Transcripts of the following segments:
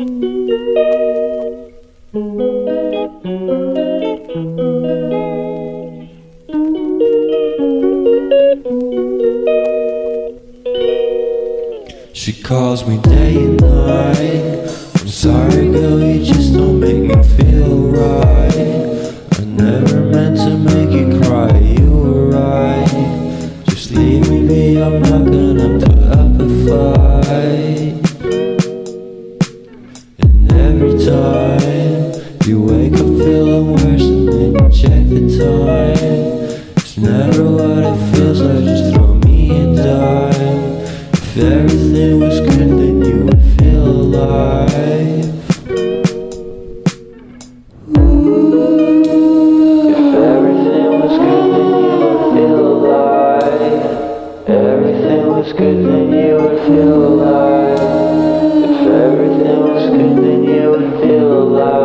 She calls me day and night. I'm sorry girl, you just don't make me feel right. I never meant to make you cry, you were right. Just leave me be, I'm not gonna put up a fight. And every time you wake up feeling worse and then you check the time. It's never what it feels like, just throw me a dime. If everything was good, then you would feel alive. If everything was good, then you would feel alive. Everything was good, then you would feel alive. If everything was good, then you would feel alive.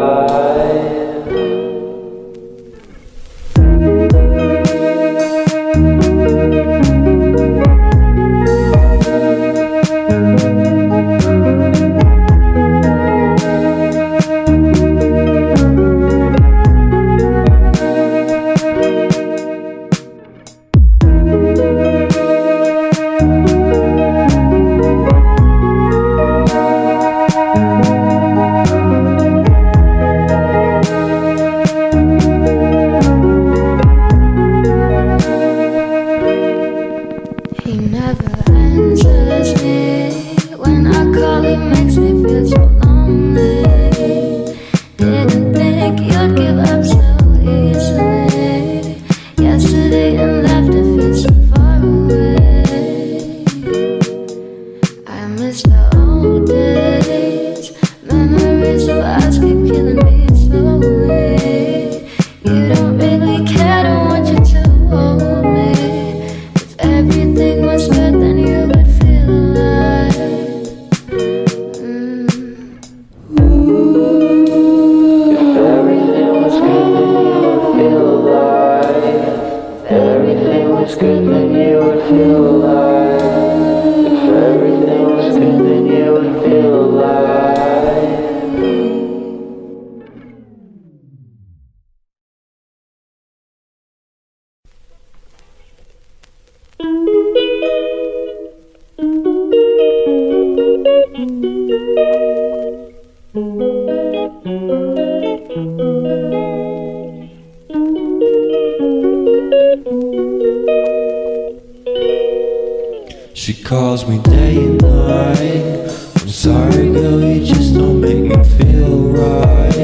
She calls me day and night. I'm sorry girl, you just don't make me feel right.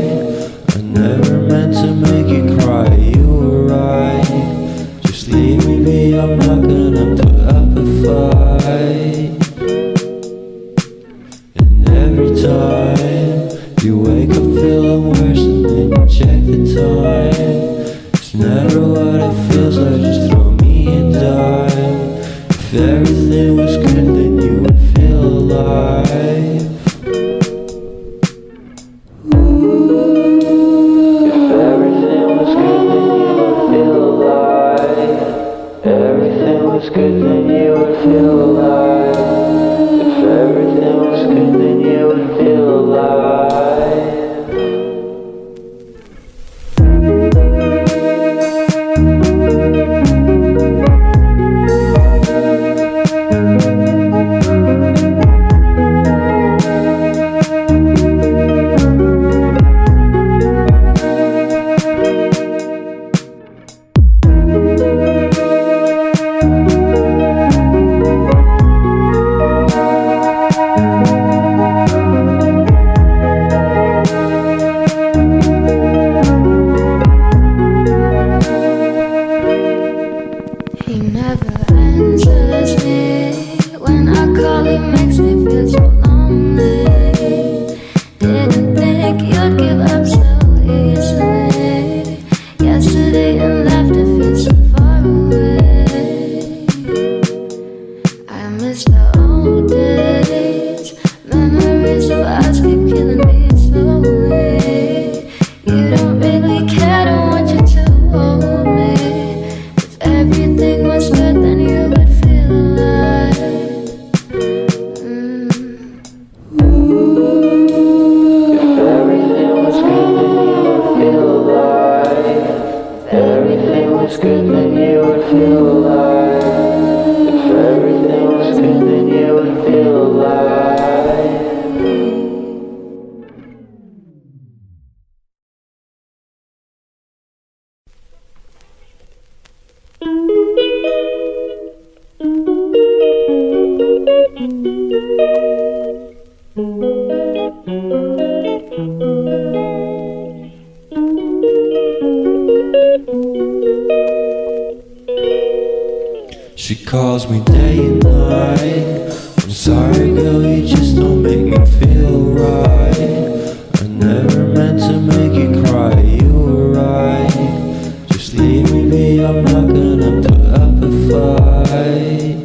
I never meant to make you cry, you were right. Just leave me be, I'm not gonna put up a fight. And every time you wake up feeling worse and then you check the time. It's never what it feels like, just throw me a dime. If everything was good, then you would feel alive. If everything was good, then you would feel alive. Everything was good, then you would feel alive. If everything was good, then you would feel alive. feel alive. If everything was good, then you would feel alive. She calls me day and night. I'm sorry girl, you just don't make me feel right. I never meant to make you cry, you were right. Just leave me be, I'm not gonna put up a fight.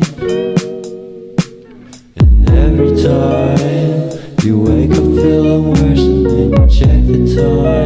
And every time you wake up feeling worse and then you check the time,